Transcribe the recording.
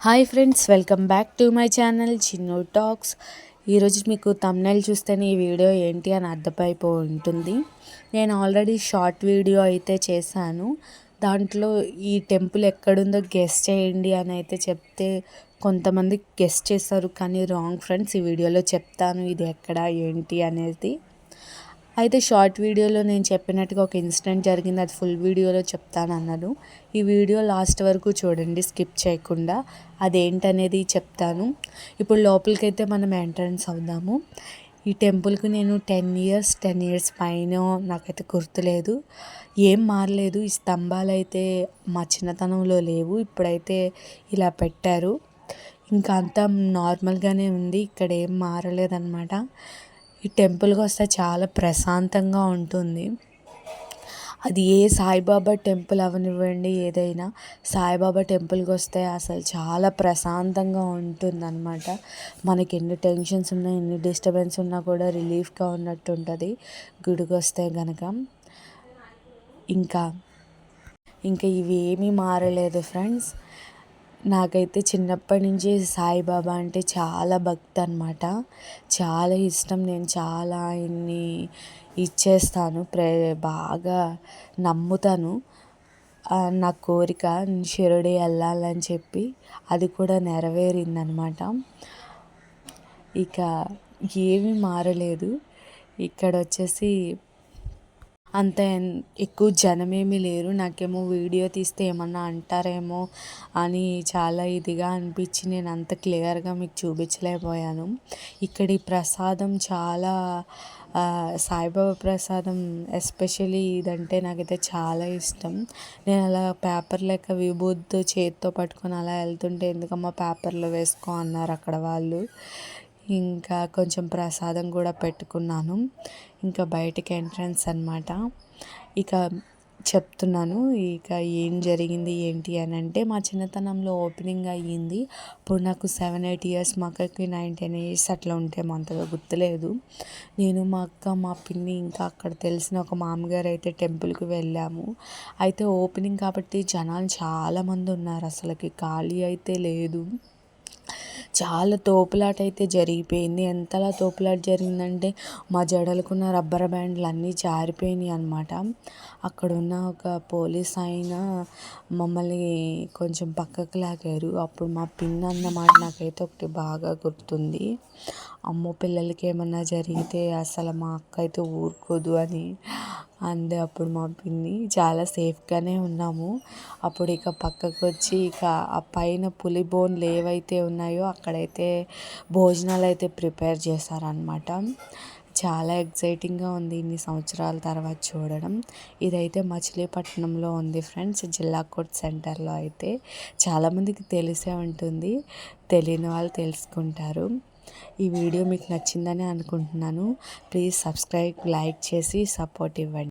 Hi friends, welcome back to my channel Chinnu talks. ఈరోజు మీకు thumbnail చూస్తేనే ఈ వీడియో ఏంటి అని అర్థమైపో ఉంటుంది. నేను ఆల్రెడీ షార్ట్ వీడియో అయితే చేశాను. దాంట్లో ఈ టెంపుల్ ఎక్కడుందో గెస్ చేయండి అని అయితే చెప్తే కొంతమంది గెస్ చేస్తారు, కానీ రాంగ్ ఫ్రెండ్స్. ఈ వీడియోలో చెప్తాను ఇది ఎక్కడ ఏంటి అనేది. అయితే షార్ట్ వీడియోలో నేను చెప్పినట్టుగా ఒక ఇన్సిడెంట్ జరిగింది, అది ఫుల్ వీడియోలో చెప్తాను అన్నాను. ఈ వీడియో లాస్ట్ వరకు చూడండి, స్కిప్ చేయకుండా. అదేంటనేది చెప్తాను. ఇప్పుడు లోపలికైతే మనం ఎంట్రన్స్ అవుదాము. ఈ టెంపుల్కి నేను 10 ఇయర్స్ పైన, నాకైతే గుర్తులేదు. ఏం మారలేదు. ఈ స్తంభాలు అయితే మా చిన్నతనంలో లేవు, ఇప్పుడైతే ఇలా పెట్టారు. ఇంకా అంతా నార్మల్గానే ఉంది, ఇక్కడ ఏం మారలేదన్నమాట. ఈ టెంపుల్కి వస్తే చాలా ప్రశాంతంగా ఉంటుంది. అది ఏ సాయిబాబా టెంపుల్ అవనివ్వండి, ఏదైనా సాయిబాబా టెంపుల్కి వస్తే అసలు చాలా ప్రశాంతంగా ఉంటుందన్నమాట. మనకి ఎన్ని టెన్షన్స్ ఉన్నా, ఎన్ని డిస్టర్బెన్స్ ఉన్నా కూడా రిలీఫ్గా ఉన్నట్టు ఉంటుంది గుడికి వస్తే గనక. ఇంకా ఇంకా ఇవి ఏమీ మారలేదు ఫ్రెండ్స్. నాకైతే చిన్నప్పటి నుంచి సాయిబాబా అంటే చాలా భక్తి అనమాట. చాలా ఇష్టం. నేను చాలా ఆయన్ని ఇచ్చేస్తాను, బాగా నమ్ముతాను. నా కోరిక షిరిడి వెళ్ళాలని చెప్పి అది కూడా నెరవేరిందనమాట. ఇక ఏమీ మారలేదు. ఇక్కడ వచ్చేసి అంత ఎక్కువ జనమేమీ లేరు. నాకేమో వీడియో తీస్తే ఏమన్నా అంటారేమో అని చాలా ఇదిగా అనిపించి నేను అంత క్లియర్గా మీకు చూపించలేకపోయాను. ఇక్కడి ప్రసాదం చాలా సాయిబాబా ప్రసాదం ఎస్పెషలీ ఇదంటే నాకైతే చాలా ఇష్టం. నేను అలా పేపర్ లెక్క విభూతితో చేతితో పట్టుకొని అలా వెళ్తుంటే, ఎందుకమ్మా పేపర్లో వేసుకో అన్నారు అక్కడ వాళ్ళు. ఇంకా కొంచెం ప్రసాదం కూడా పెట్టుకున్నాను. ఇంకా బయటికి ఎంట్రన్స్ అనమాట. ఇక చెప్తున్నాను ఇక ఏం జరిగింది ఏంటి అని అంటే, మా చిన్నతనంలో ఓపెనింగ్ అయ్యింది. ఇప్పుడు నాకు 7-8 ఇయర్స్, మా అక్కకి 9-10 ఇయర్స్ అట్లా ఉంటే అంతగా గుర్తులేదు. నేను, మా అక్క, మా పిన్ని, ఇంకా అక్కడ తెలిసిన ఒక మామగారు అయితే టెంపుల్కి వెళ్ళాము. అయితే ఓపెనింగ్ కాబట్టి జనాలు చాలామంది ఉన్నారు, అసలుకి ఖాళీ అయితే లేదు. చాలా తోపులాట అయితే జరిగిపోయింది. ఎంతలా తోపులాట జరిగిందంటే మా జడలకున్న రబ్బర్ బ్యాండ్లు అన్నీ జారిపోయినాయి అనమాట. అక్కడున్న ఒక పోలీస్ ఆయన మమ్మల్ని కొంచెం పక్కకు లాగారు. అప్పుడు మా పిన్ అన్నమాట నాకైతే ఒకటి బాగా గుర్తుంది. అమ్మో, పిల్లలకి ఏమన్నా జరిగితే అసలు మా అక్క అయితే ఊరుకోదు అని అంది అప్పుడు మా పిన్ని. చాలా సేఫ్గానే ఉన్నాము. అప్పుడు ఇక పక్కకు వచ్చి ఇక ఆ పైన పులి బోన్లు ఏవైతే ఉన్నాయో అక్కడైతే భోజనాలు అయితే ప్రిపేర్ చేశారనమాట. చాలా ఎగ్జైటింగ్గా ఉంది ఇన్ని సంవత్సరాల తర్వాత చూడడం. ఇదైతే మచిలీపట్నంలో ఉంది ఫ్రెండ్స్, జిల్లా కోర్ట్ సెంటర్లో. అయితే చాలామందికి తెలిసే ఉంటుంది, తెలియని వాళ్ళు తెలుసుకుంటారు. ఈ వీడియో మీకు నచ్చిందని అనుకుంటున్నాను. ప్లీజ్ సబ్స్క్రైబ్, లైక్ చేసి సపోర్ట్ ఇవ్వండి.